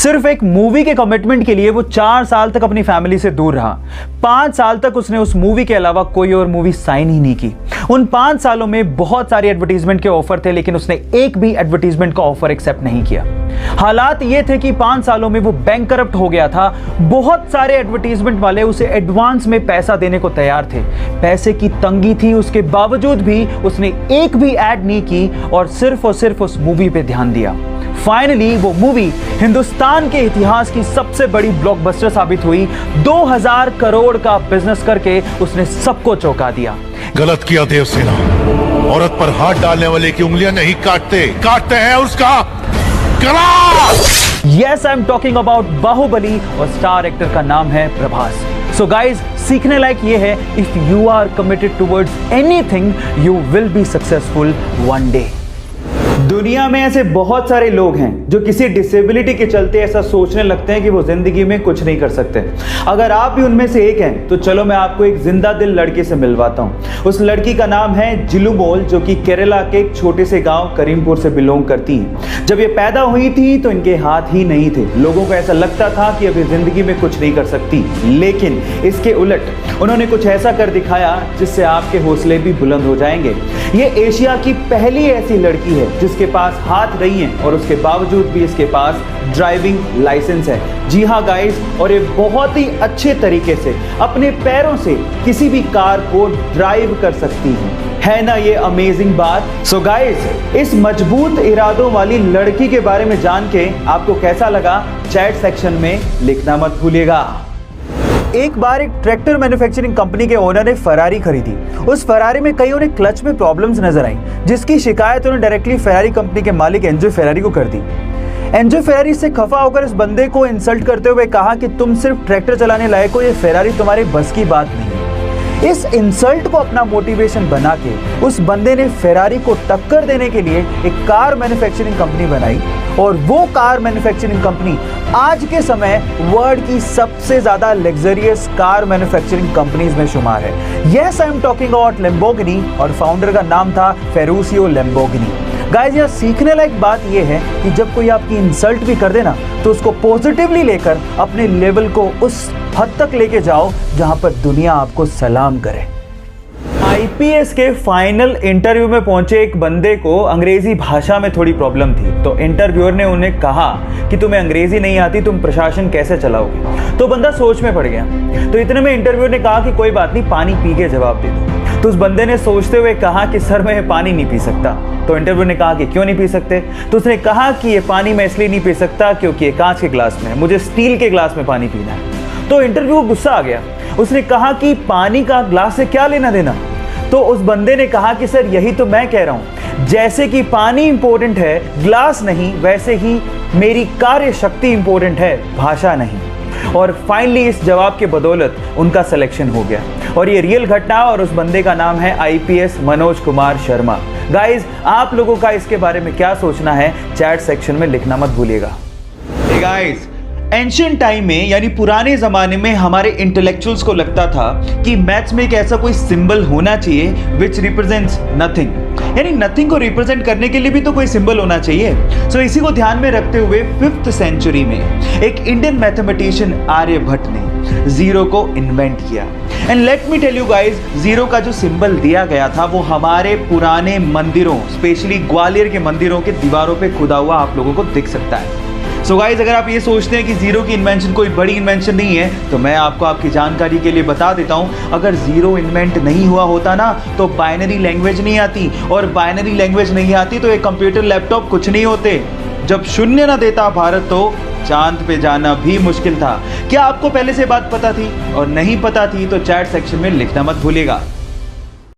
सिर्फ एक मूवी के कमिटमेंट के लिए वो 4 साल तक अपनी फैमिली से दूर रहा। 5 साल तक उसने उस मूवी के अलावा कोई और मूवी साइन ही नहीं की। उन 5 सालों में बहुत सारी एडवर्टीजमेंट के ऑफर थे, लेकिन उसने एक भी एडवर्टीजमेंट का ऑफर एक्सेप्ट नहीं किया। हालात ये थे कि 5 सालों में वो बैंक करप्ट हो गया था। बहुत सारे एडवर्टीजमेंट वाले उसे एडवांस में पैसा देने को तैयार थे। पैसे की तंगी थी, उसके बावजूद भी उसने एक भी ऐड नहीं की और सिर्फ उस मूवी पे ध्यान दिया। फाइनली वो मूवी हिंदुस्तान के इतिहास की सबसे बड़ी ब्लॉकबस्टर साबित हुई। 2000 करोड़ का बिजनेस करके उसने सबको चौंका दिया। गलत किया देवसेना, औरत पर हाथ डालने वाले की उंगलियां नहीं काटते हैं उसका गला। Yes, I am talking about Baahubali और स्टार एक्टर का नाम है प्रभास। सो गाइज, सीखने लायक ये है, if you are committed towards anything you will be successful one day. दुनिया में ऐसे बहुत सारे लोग हैं जो किसी डिसेबिलिटी के चलते ऐसा सोचने लगते हैं कि वो जिंदगी में कुछ नहीं कर सकते। अगर आप भी उनमें से एक हैं तो चलो मैं आपको एक जिंदा दिल लड़की से मिलवाता हूं। उस लड़की का नाम है जिलुमोल, जो कि केरला के एक छोटे से गांव करीमपुर से बिलोंग करती हैं। जब ये पैदा हुई थी तो इनके हाथ ही नहीं थे। लोगों को ऐसा लगता था कि अभी जिंदगी में कुछ नहीं कर सकती, लेकिन इसके उलट उन्होंने कुछ ऐसा कर दिखाया जिससे आपके हौसले भी बुलंद हो जाएंगे। ये एशिया की पहली ऐसी लड़की है जिसके पास हाथ नहीं है और उसके बावजूद भी इसके पास ड्राइविंग लाइसेंस है। जी हाँ गाइस, और ये बहुत ही अच्छे तरीके से अपने पैरों से किसी भी कार को ड्राइव कर सकती है ना ये अमेजिंग बात। सो गाइस, इस मजबूत इरादों वाली लड़की के बारे में जान के आपको कैसा लगा, चैट सेक्शन में लिखना मत भूलिएगा। एक बार एक ट्रैक्टर मैन्युफैक्चरिंग कंपनी के ओनर ने फरारी खरीदी। उस फरारी में कई उन्हें क्लच में प्रॉब्लम्स नजर आई, जिसकी शिकायत उन्होंने डायरेक्टली फरारी कंपनी के मालिक एंजो फेरारी को कर दी। एंजो फेरारी से खफा होकर इस बंदे को इंसल्ट करते हुए कहा कि तुम सिर्फ ट्रैक्टर चलाने लायक हो, ये फेरारी तुम्हारे बस की बात नहीं। इस इंसल्ट को अपना मोटिवेशन बना के उस बंदे ने फेरारी को टक्कर देने के लिए एक कार मैन्युफैक्चरिंग कंपनी बनाई, और वो कार मैन्युफैक्चरिंग कंपनी आज के समय वर्ल्ड की सबसे ज्यादा लग्जरियस कार मैन्युफैक्चरिंग कंपनीज में शुमार है। Yes, I am talking about Lamborghini, और फाउंडर का नाम था फेरुशियो लैम्बोर्गिनी। गाइस, यहाँ सीखने लायक बात यह है कि जब कोई आपकी इंसल्ट भी कर देना तो उसको पॉजिटिवली लेकर अपने लेवल को उस हद तक लेके जाओ जहां पर दुनिया आपको सलाम करे। आईपीएस के फाइनल इंटरव्यू में पहुंचे एक बंदे को अंग्रेजी भाषा में थोड़ी प्रॉब्लम थी, तो इंटरव्यूअर ने उन्हें कहा कि तुम्हें अंग्रेजी नहीं आती, तुम प्रशासन कैसे चलाओगे। तो बंदा सोच में पड़ गया। तो इतने में इंटरव्यूअर ने कहा कि कोई बात नहीं, पानी पी के जवाब दे दो। तो उस बंदे ने सोचते हुए कहा कि सर मैं पानी नहीं पी सकता। तो इंटरव्यूअर ने कहा कि क्यों नहीं पी सकते। तो उसने कहा कि ये पानी मैं इसलिए नहीं पी सकता क्योंकि ये कांच के ग्लास में है, मुझे स्टील के ग्लास में पानी पीना है। तो इंटरव्यू को गुस्सा आ गया। उसने कहा कि पानी का ग्लास से क्या लेना देना। तो उस बंदे ने कहा कि सर यही तो मैं कह रहा हूं, जैसे कि पानी इंपॉर्टेंट है, ग्लास नहीं, वैसे ही मेरी कार्य शक्ति इंपॉर्टेंट है, भाषा नहीं। और फाइनली इस जवाब के बदौलत उनका सिलेक्शन हो गया। और ये रियल घटना, और उस बंदे का नाम है आईपीएस मनोज कुमार शर्मा। गाइज, आप लोगों का इसके बारे में क्या सोचना है, चैट सेक्शन में लिखना मत भूलिएगा। हे गाइज, एंशिएंट टाइम में यानी पुराने जमाने में हमारे इंटेलेक्चुअल्स को लगता था कि मैथ्स में एक ऐसा कोई सिंबल होना चाहिए विच रिप्रेजेंट्स नथिंग, यानी नथिंग को रिप्रेजेंट करने के लिए भी तो कोई सिंबल होना चाहिए। सो इसी को ध्यान में रखते हुए 5th सेंचुरी में एक इंडियन मैथमेटिशियन आर्यभट्ट ने जीरो को इन्वेंट किया। And let me tell you guys, zero का जो सिंबल दिया गया था वो हमारे पुराने मंदिरों, स्पेशली ग्वालियर के मंदिरों के दीवारों पे खुदा हुआ आप लोगों को दिख सकता है। सो गाइज, अगर आप ये सोचते हैं कि जीरो की इन्वेंशन कोई बड़ी इन्वेंशन नहीं है, तो मैं आपको आपकी जानकारी के लिए बता देता हूं, अगर जीरो इन्वेंट नहीं हुआ होता ना तो बाइनरी लैंग्वेज नहीं आती, और बाइनरी लैंग्वेज नहीं आती तो एक कंप्यूटर लैपटॉप कुछ नहीं होते। जब शून्य ना देता भारत तो चांद पे जाना भी मुश्किल था। क्या आपको पहले से बात पता थी? और नहीं पता थी तो चैट सेक्शन में लिखना मत भूलिएगा।